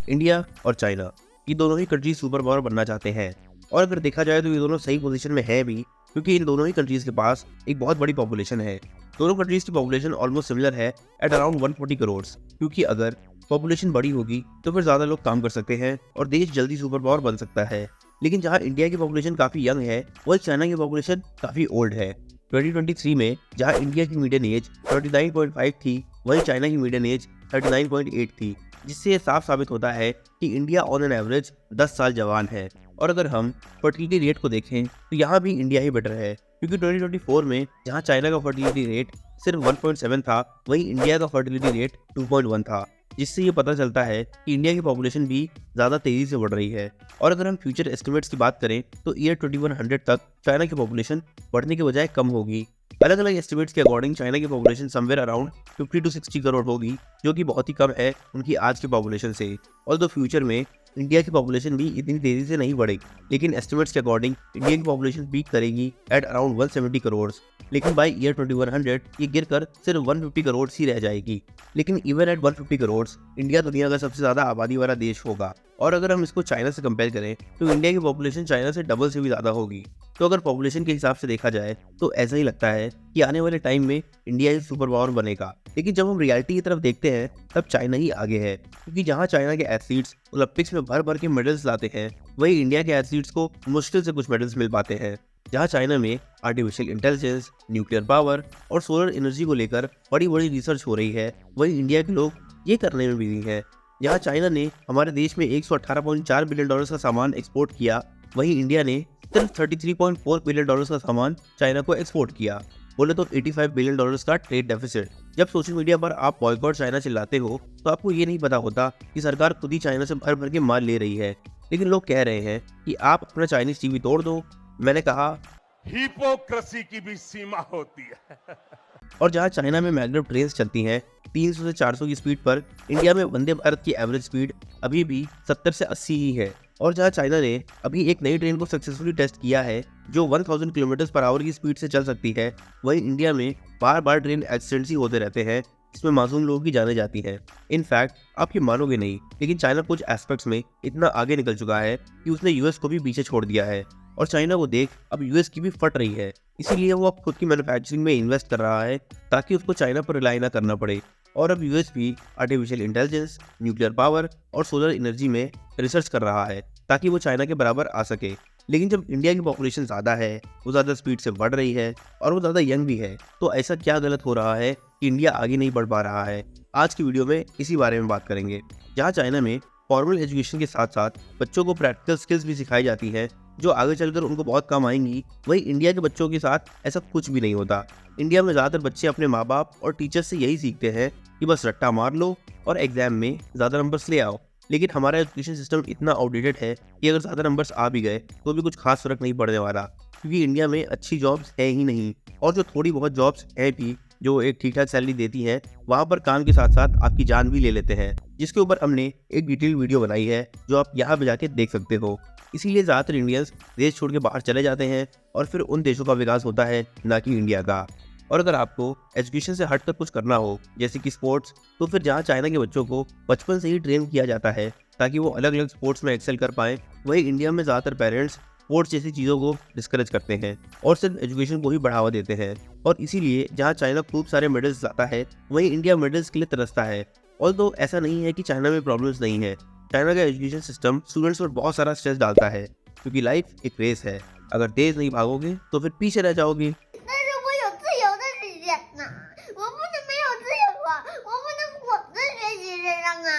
India और China, ये दोनों ही कंट्रीज सुपर पावर बनना चाहते हैं। और अगर देखा जाए तो ये दोनों सही पोजीशन में है भी, क्योंकि इन दोनों ही कंट्रीज के पास एक बहुत बड़ी पॉपुलेशन है। दोनों कंट्रीज की पॉपुलेशन ऑलमोस्ट सिमिलर है एट अराउंड 140 करोड़, क्योंकि अगर पॉपुलेशन बड़ी होगी तो फिर ज़्यादा लोग काम कर सकते हैं और देश जल्दी सुपर पावर बन सकता है। लेकिन जहाँ इंडिया की पॉपुलेशन काफ़ी यंग है, वही चाइना की पॉपुलेशन काफ़ी ओल्ड है। 2023 में जहाँ इंडिया की मीडियन एज 39.5 थी, वहीं चाइना की मीडियन एज 39.8 थी, जिससे ये साफ साबित होता है कि इंडिया ऑन एन एवरेज 10 साल जवान है। और अगर हम फर्टिलिटी रेट को देखें तो यहाँ भी इंडिया ही बेटर है, क्योंकि 2024 में जहाँ चाइना का फर्टिलिटी रेट सिर्फ 1.7 था, वहीं इंडिया का फर्टिलिटी रेट 2.1 था, जिससे ये पता चलता है कि इंडिया की पॉपुलेशन भी ज़्यादा तेज़ी से बढ़ रही है। और अगर हम फ्यूचर एस्टिमेट्स की बात करें तो ईयर 2100 तक चाइना की पॉपुलेशन बढ़ने के बजाय कम होगी। अलग अलग एस्टिमेट्स के अकॉर्डिंग चाइना की population somewhere around 50 to 60 crore होगी, जो कि बहुत ही कम है उनकी आज की पॉपुलेशन से। और तो फ्यूचर में इंडिया की पॉपुलेशन भी इतनी तेज़ी से नहीं बढ़ेगी, लेकिन एस्टिमेट्स के अकॉर्डिंग इंडिया की पॉपुलेशन पीक करेगी एट अराउंड 170 करोड़, लेकिन बाय ईयर 2100 ये गिरकर सिर्फ 150 करोड़ ही रह जाएगी। लेकिन इवन एट 150 करोड़ इंडिया दुनिया का सबसे ज़्यादा आबादी वाला देश होगा। और अगर हम इसको चाइना से कंपेयर करें तो इंडिया की पॉपुलेशन चाइना से डबल से भी ज़्यादा होगी। तो अगर पॉपुलेशन के हिसाब से देखा जाए तो ऐसा ही लगता है कि आने वाले टाइम में इंडिया ही सुपर पावर बनेगा। लेकिन जब हम रियलिटी की तरफ देखते हैं तब चाइना ही आगे है, क्योंकि जहां चाइना के एथलीट्स ओलंपिक्स में भर भर के मेडल्स लाते हैं, वहीं इंडिया के एथलीट्स को मुश्किल से कुछ मेडल्स मिल पाते हैं। जहां चाइना में आर्टिफिशियल इंटेलिजेंस, न्यूक्लियर पावर और सोलर एनर्जी को लेकर बड़ी बड़ी रिसर्च हो रही है, वहीं इंडिया के लोग ये करने में बिजी हैं। जहां चाइना ने हमारे देश में 118.4 बिलियन डॉलर का सामान एक्सपोर्ट किया, वहीं इंडिया ने सिर्फ 33.4 बिलियन डॉलर का सामान चाइना को एक्सपोर्ट किया। बोले तो 85 बिलियन डॉलर का ट्रेड डेफिसिट। जब सोशल मीडिया पर आप बॉयकॉट चाइना चिल्लाते हो तो आपको ये नहीं पता होता कि सरकार खुद ही चाइना से भर भर के माल ले रही है। लेकिन लोग कह रहे हैं कि आप अपना चाइनीज टीवी तोड़ दो। मैंने कहा हिपोक्रेसी की भी सीमा होती है। और जहां चाइना में मैग्लेव ट्रेन चलती हैं 300 से 400 की स्पीड पर, इंडिया में वंदे भारत की एवरेज स्पीड अभी भी 70 से 80 ही है। और जहां चाइना ने अभी एक नई ट्रेन को सक्सेसफुली टेस्ट किया है जो 1000 किलोमीटर पर आवर की स्पीड से चल सकती है, वहीं इंडिया में बार बार ट्रेन एक्सीडेंट्स ही होते रहते हैं, जिसमें मासूम लोगों की जाने जाती हैं। इनफैक्ट आप ये मानोगे नहीं, लेकिन चाइना कुछ एस्पेक्ट्स में इतना आगे निकल चुका है कि उसने यूएस को भी पीछे छोड़ दिया है। और चाइना को देख अब यूएस की भी फट रही है, इसीलिए वो अब खुद की मैन्युफैक्चरिंग में इन्वेस्ट कर रहा है ताकि उसको चाइना पर रिलाई ना करना पड़े। और अब यूएस भी आर्टिफिशियल इंटेलिजेंस, न्यूक्लियर पावर और सोलर एनर्जी में रिसर्च कर रहा है ताकि वो चाइना के बराबर आ सके। लेकिन जब इंडिया की पॉपुलेशन ज़्यादा है, वो ज़्यादा स्पीड से बढ़ रही है और वो ज़्यादा यंग भी है, तो ऐसा क्या गलत हो रहा है कि इंडिया आगे नहीं बढ़ पा रहा है? आज की वीडियो में इसी बारे में बात करेंगे। जहाँ चाइना में फॉर्मल एजुकेशन के साथ साथ बच्चों को प्रैक्टिकल स्किल्स भी सिखाई जाती है जो आगे चलकर उनको बहुत काम आएंगी, वहीं इंडिया के बच्चों के साथ ऐसा कुछ भी नहीं होता। इंडिया में ज़्यादातर बच्चे अपने माँ बाप और टीचर्स से यही सीखते हैं कि बस रट्टा मार लो और एग्जाम में ज़्यादा नंबर्स ले आओ। लेकिन हमारा एजुकेशन सिस्टम इतना आउटडेटेड है कि अगर ज़्यादा नंबर्स आ भी गए तो भी कुछ खास फर्क नहीं पड़ने वाला, क्योंकि इंडिया में अच्छी जॉब्स है ही नहीं। और जो थोड़ी बहुत जॉब्स हैं भी जो एक ठीक ठाक सैलरी देती हैं, वहाँ पर काम के साथ साथ आपकी जान भी ले लेते हैं, जिसके ऊपर हमने एक डिटेल वीडियो बनाई है जो आप यहाँ पे जाके देख सकते हो। इसीलिए ज़्यादातर इंडियंस देश छोड़ के बाहर चले जाते हैं और फिर उन देशों का विकास होता है, ना कि इंडिया का। और अगर आपको एजुकेशन से हटकर कुछ करना हो जैसे कि स्पोर्ट्स, तो फिर जहाँ चाइना के बच्चों को बचपन से ही ट्रेन किया जाता है ताकि वो अलग अलग स्पोर्ट्स में एक्सेल कर पाएँ, वहीं इंडिया में ज़्यादातर पेरेंट्स स्पोर्ट्स जैसी चीज़ों को डिस्करेज करते हैं और सिर्फ एजुकेशन को ही बढ़ावा देते हैं। और इसीलिए जहाँ चाइना खूब सारे मेडल्स लाता है, वहीं इंडिया मेडल्स के लिए तरसता है। और तो ऐसा नहीं है कि चाइना में प्रॉब्लम्स नहीं है। चाइना का एजुकेशन सिस्टम स्टूडेंट्स पर बहुत सारा स्ट्रेस डालता है, क्योंकि लाइफ एक रेस है। अगर तेज नहीं भागोगे तो फिर पीछे रह जाओगे। 但是我有自由的时间呐、我不能没有自由啊，我不能光在学习身上啊，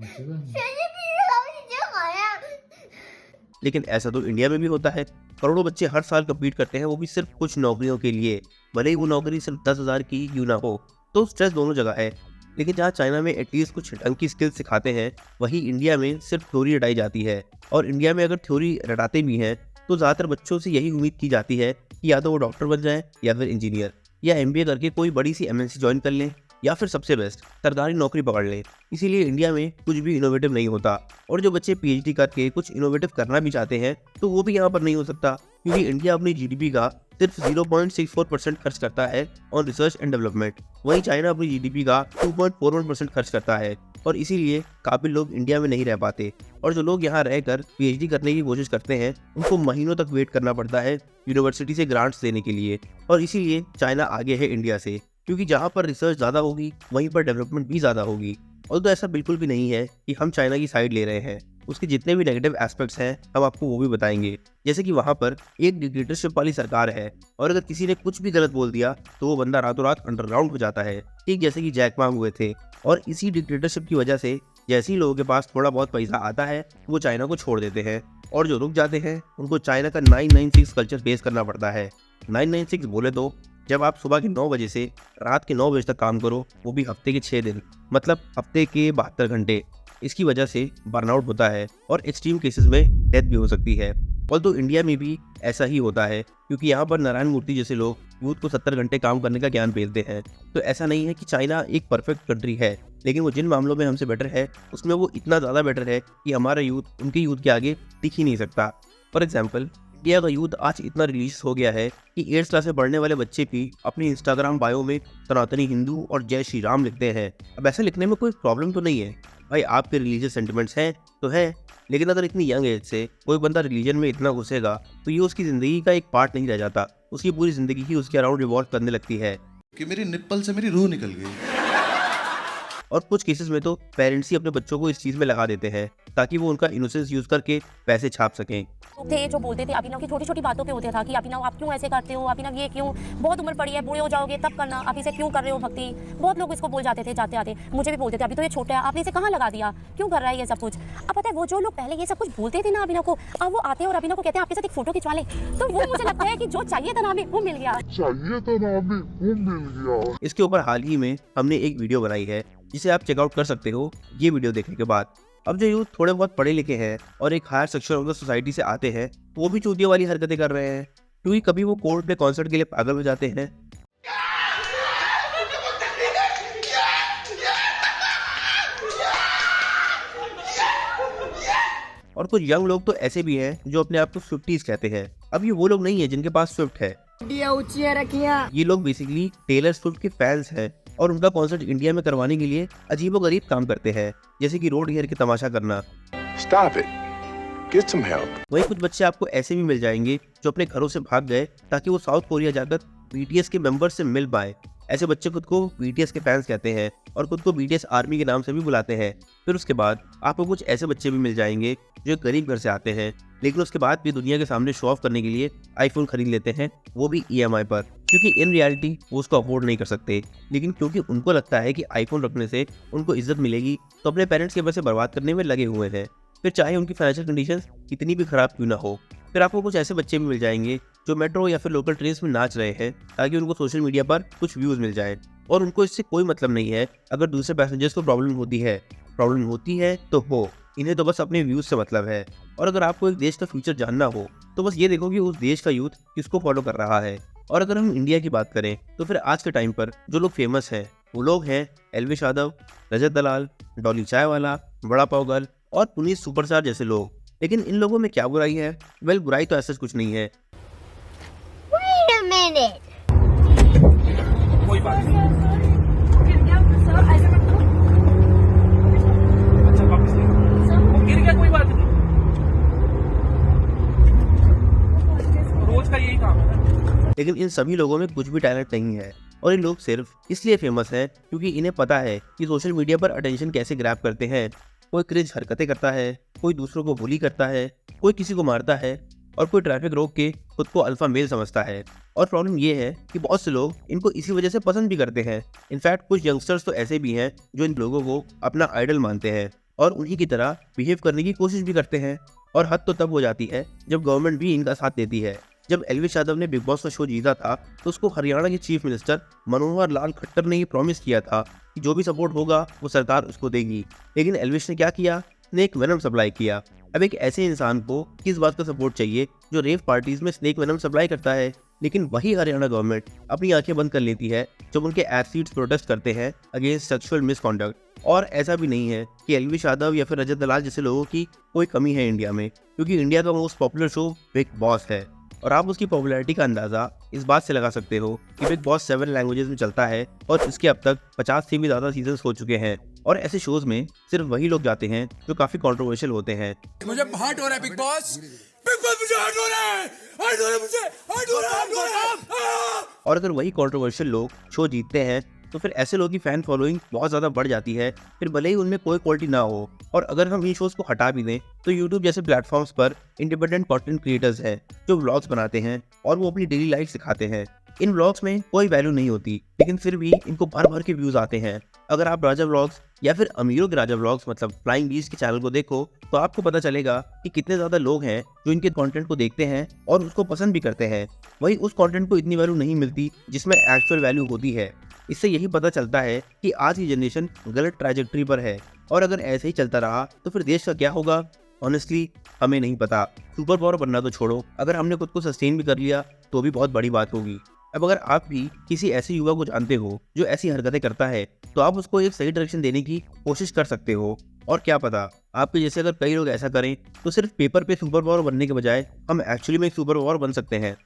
学习必须好几天好呀。 लेकिन ऐसा तो इंडिया में भी होता है। करोड़ों बच्चे हर साल कम्पीट करते हैं, वो भी सिर्फ कुछ नौकरियों के लिए, भले ही वो नौकरी सिर्फ 10,000 की क्यों ना हो। तो स्ट्रेस दोनों जगह है। लेकिन जहाँ चाइना में एटलीस्ट कुछ ढंग की स्किल्स सिखाते हैं, वहीं इंडिया में सिर्फ थ्योरी रटाई जाती है। और इंडिया में अगर थ्योरी रटाते भी हैं तो ज़्यादातर बच्चों से यही उम्मीद की जाती है कि या तो वो डॉक्टर बन जाए या फिर इंजीनियर, या MBA करके कोई बड़ी सी MNC ज्वाइन कर लें, या फिर सबसे बेस्ट सरकारी नौकरी पकड़ लें। इसीलिए इंडिया में कुछ भी इनोवेटिव नहीं होता। और जो बच्चे PhD करके कुछ इनोवेटिव करना भी चाहते हैं तो वो भी यहाँ पर नहीं हो सकता, क्योंकि इंडिया अपनी GDP का सिर्फ 0.64% खर्च करता है ऑन रिसर्च एंड डेवलपमेंट, वहीं चाइना अपनी GDP का 2.41% खर्च करता है। और इसीलिए काबिल लोग इंडिया में नहीं रह पाते, और जो लोग यहाँ रहकर PhD करने की कोशिश करते हैं उनको महीनों तक वेट करना पड़ता है यूनिवर्सिटी से ग्रांट्स देने के लिए। और इसीलिए चाइना आगे है इंडिया से, क्योंकि जहाँ पर रिसर्च ज़्यादा होगी वहीं पर डेवलपमेंट भी ज़्यादा होगी। और तो ऐसा बिल्कुल भी नहीं है कि हम चाइना की साइड ले रहे हैं, उसके जितने भी नेगेटिव एस्पेक्ट्स हैं हम आपको वो भी बताएंगे। जैसे कि वहाँ पर एक डिक्टेटरशिप वाली सरकार है, और अगर किसी ने कुछ भी गलत बोल दिया तो वो बंदा रातों रात अंडरग्राउंड हो जाता है, ठीक जैसे कि जैक मा हुए थे। और इसी डिक्टेटरशिप की वजह से जैसे ही लोगों के पास थोड़ा बहुत पैसा आता है वो चाइना को छोड़ देते हैं, और जो रुक जाते हैं उनको चाइना का 996 कल्चर फेस करना पड़ता है। 996 बोले तो जब आप सुबह के 9 बजे से रात के 9 बजे तक काम करो, वो भी हफ्ते के 6 दिन, मतलब हफ्ते के 72 घंटे। इसकी वजह से बर्नआउट होता है और एक्सट्रीम केसेस में डेथ भी हो सकती है। और तो इंडिया में भी ऐसा ही होता है, क्योंकि यहाँ पर नारायण मूर्ति जैसे लोग यूथ को 70 घंटे काम करने का ज्ञान भेजते हैं। तो ऐसा नहीं है कि चाइना एक परफेक्ट कंट्री है, लेकिन वो जिन मामलों में हमसे बेटर है उसमें वो इतना ज़्यादा बेटर है कि हमारा यूथ उनके यूथ के आगे टिक ही नहीं सकता। फॉर एग्जाम्पल, इंडिया का यूथ आज इतना रिलीजियस हो गया है कि 8th क्लास में पढ़ने वाले बच्चे भी अपनी इंस्टाग्राम बायो में सनातनी हिंदू और जय श्री राम लिखते हैं। अब ऐसे लिखने में कोई प्रॉब्लम तो नहीं है भाई, आपके रिलीजियस सेंटिमेंट्स हैं तो है, लेकिन अगर इतनी यंग एज से कोई बंदा रिलीजन में इतना घुसेगा तो ये उसकी ज़िंदगी का एक पार्ट नहीं रह जाता, उसकी पूरी ज़िंदगी ही उसके अराउंड रिवॉल्व करने लगती है कि मेरी निप्पल से मेरी रूह निकल गई। और कुछ केसेस में तो पेरेंट्स ही अपने बच्चों को इस चीज़ में लगा देते हैं ताकि वो उनका इनोसेंस यूज़ करके पैसे छाप सकें। थे जो बोलते थे अभिनव की छोटी छोटी बातों पे होता था कि अभिनव आप क्यों ऐसे करते हो, अभिनव ये क्यों, बहुत उम्र पड़ी है, बूढ़े हो जाओगे तब करना, अभी से क्यों कर रहे हो भक्ति। बहुत लोग इसको बोल जाते थे, जाते आते मुझे भी बोलते थे अभी तो ये छोटा है, आपने इसे कहाँ लगा दिया, क्यों कर रहा है ये सब कुछ। अब पता है वो जो लोग पहले ये सब कुछ बोलते थे ना अभिनव को, अब वो आते हैं और अभिनव को कहते हैं आपके साथ एक फोटो खिंचवा ले, तो वो मुझे लगता है कि जो चाहिए था ना हमें वो मिल गया। इसके ऊपर हाल ही में हमने एक वीडियो बनाई है जिसे आप चेकआउट कर सकते हो ये वीडियो देखने के बाद। अब जो यूथ थोड़े बहुत पढ़े लिखे हैं और एक higher section of the society से आते हैं वो भी चूतिया वाली हरकतें कर रहे हैं, क्योंकि कभी वो कोर्ट में कॉन्सर्ट के लिए पागल हो जाते हैं, और कुछ यंग लोग तो ऐसे भी हैं जो अपने आप को स्विफ्टीज कहते हैं। अब ये वो लोग नहीं है जिनके पास स्विफ्ट है, ये लोग बेसिकली टेलर स्विफ्ट के फैंस हैं और उनका कॉन्सर्ट इंडिया में करवाने के लिए अजीबोगरीब काम करते हैं, जैसे कि रोड घेर के तमाशा करना। Stop it. Get some help. वहीं कुछ बच्चे आपको ऐसे भी मिल जाएंगे जो अपने घरों से भाग गए ताकि वो साउथ कोरिया जाकर BTS के मेंबर्स से मिल पाए। ऐसे बच्चे खुद को BTS के फैंस कहते हैं और खुद को BTS आर्मी के नाम से भी बुलाते हैं। फिर उसके बाद आपको कुछ ऐसे बच्चे भी मिल जाएंगे जो गरीब घर से आते हैं, लेकिन उसके बाद भी दुनिया के सामने शो ऑफ करने के लिए आईफोन खरीद लेते हैं, वो भी EMI पर, क्योंकि इन रियलिटी वो उसको अफोर्ड नहीं कर सकते। लेकिन क्योंकि उनको लगता है कि आईफोन रखने से उनको इज्जत मिलेगी तो अपने पेरेंट्स के पैसे बर्बाद करने में लगे हुए हैं, फिर चाहे उनकी फाइनेंशियल कंडीशंस कितनी भी खराब क्यों ना हो। फिर आपको कुछ ऐसे बच्चे भी मिल जाएंगे जो मेट्रो या फिर लोकल ट्रेन में नाच रहे हैं ताकि उनको सोशल मीडिया पर कुछ व्यूज़ मिल जाए, और उनको इससे कोई मतलब नहीं है अगर दूसरे पैसेंजर्स को प्रॉब्लम होती है तो हो, इन्हें तो बस अपने व्यूज़ से मतलब है। और अगर आपको एक देश का फ्यूचर जानना हो तो बस ये देखो कि उस देश का यूथ किसको फॉलो कर रहा है। और अगर हम इंडिया की बात करें तो फिर आज के टाइम पर जो लोग फेमस हैं वो लोग हैं एल्विश यादव, रजत दलाल, डॉली चायवाला, बड़ा पाव गर्ल और पुनीत सुपरस्टार जैसे लोग। लेकिन इन लोगों में क्या बुराई है? वेल, बुराई तो ऐसा कुछ नहीं है। Wait a minute. कोई बात नहीं। अच्छा वापस नहीं। वो गिर गया, कोई बात नहीं, रोज का यही काम है। लेकिन इन सभी लोगों में कुछ भी टैलेंट नहीं है, और ये लोग सिर्फ इसलिए फेमस हैं क्योंकि इन्हें पता है कि सोशल मीडिया पर अटेंशन कैसे ग्रैब करते हैं। कोई क्रिंज हरकतें करता है, कोई दूसरों को बुली करता है, कोई किसी को मारता है, और कोई ट्रैफिक रोक के खुद को अल्फा मेल समझता है। और प्रॉब्लम ये है कि बहुत से लोग इनको इसी वजह से पसंद भी करते हैं। इनफैक्ट कुछ यंगस्टर्स तो ऐसे भी हैं जो इन लोगों को अपना आइडल मानते हैं और उन्हीं की तरह बिहेव करने की कोशिश भी करते हैं। और हद तो तब हो जाती है जब गवर्नमेंट भी इनका साथ देती है। जब एल्विश यादव ने बिग बॉस का शो जीता था तो उसको हरियाणा के चीफ मिनिस्टर मनोहर लाल खट्टर ने ही प्रॉमिस किया था कि जो भी सपोर्ट होगा वो सरकार उसको देगी। लेकिन एल्विश ने क्या किया? स्नेक वेनम सप्लाई किया। अब एक ऐसे इंसान को किस बात का सपोर्ट चाहिए जो रेव पार्टीज में स्नेक वेनम सप्लाई करता है? लेकिन वही हरियाणा गवर्नमेंट अपनी आंखें बंद कर लेती है जब उनके एथलीट्स प्रोटेस्ट करते हैं अगेंस्ट सेक्सुअल मिसकॉन्डक्ट। और ऐसा भी नहीं है कि एल्विश यादव या फिर रजत दलाल जैसे लोगों की कोई कमी है इंडिया में, क्योंकि इंडिया का most popular show big boss है। और आप उसकी पॉपुलैरिटी का अंदाज़ा इस बात से लगा सकते हो कि बिग बॉस 7 लैंग्वेजेस में चलता है और इसके अब तक 50 से भी ज़्यादा सीजन्स हो चुके हैं। और ऐसे शोज में सिर्फ वही लोग जाते हैं जो काफी कंट्रोवर्शियल होते हैं। मुझे हर्ट हो रहा है बिग बॉस मुझे हर्ट हो रहा है, हर्ट हो रहा है, मुझे हर्ट हो रहा है। और अगर वही कंट्रोवर्शियल लोग शो जीतते हैं तो फिर ऐसे लोगों की फैन फॉलोइंग बहुत ज़्यादा बढ़ जाती है, फिर भले ही उनमें कोई क्वालिटी ना हो। और अगर हम इन शोज़ को हटा भी दें तो यूट्यूब जैसे प्लेटफॉर्म्स पर इंडिपेंडेंट कंटेंट क्रिएटर्स हैं जो व्लॉग्स बनाते हैं और वो अपनी डेली लाइफ दिखाते हैं। इन व्लॉग्स में कोई वैल्यू नहीं होती, लेकिन फिर भी इनको भर भर के व्यूज़ आते हैं। अगर आप राजा व्लॉग्स या फिर अमीरों के राजा व्लॉग्स मतलब फ्लाइंग बीस्ट के चैनल को देखो तो आपको पता चलेगा कि कितने ज़्यादा लोग हैं जो इनके कंटेंट को देखते हैं और उसको पसंद भी करते हैं। वही उस कंटेंट को इतनी वैल्यू नहीं मिलती जिसमें एक्चुअल वैल्यू होती है। इससे यही पता चलता है कि आज की जनरेशन गलत ट्रैजेक्टरी पर है, और अगर ऐसे ही चलता रहा तो फिर देश का क्या होगा ऑनेस्टली हमें नहीं पता। सुपर पावर बनना तो छोड़ो, अगर हमने खुद को सस्टेन भी कर लिया तो भी बहुत बड़ी बात होगी। अब अगर आप भी किसी ऐसे युवा को जानते हो जो ऐसी हरकतें करता है तो आप उसको एक सही डायरेक्शन देने की कोशिश कर सकते हो। और क्या पता आपके जैसे अगर कई लोग ऐसा करें तो सिर्फ पेपर पे सुपर पावर बनने के बजाय हम एक्चुअली में एक सुपर पावर बन सकते हैं।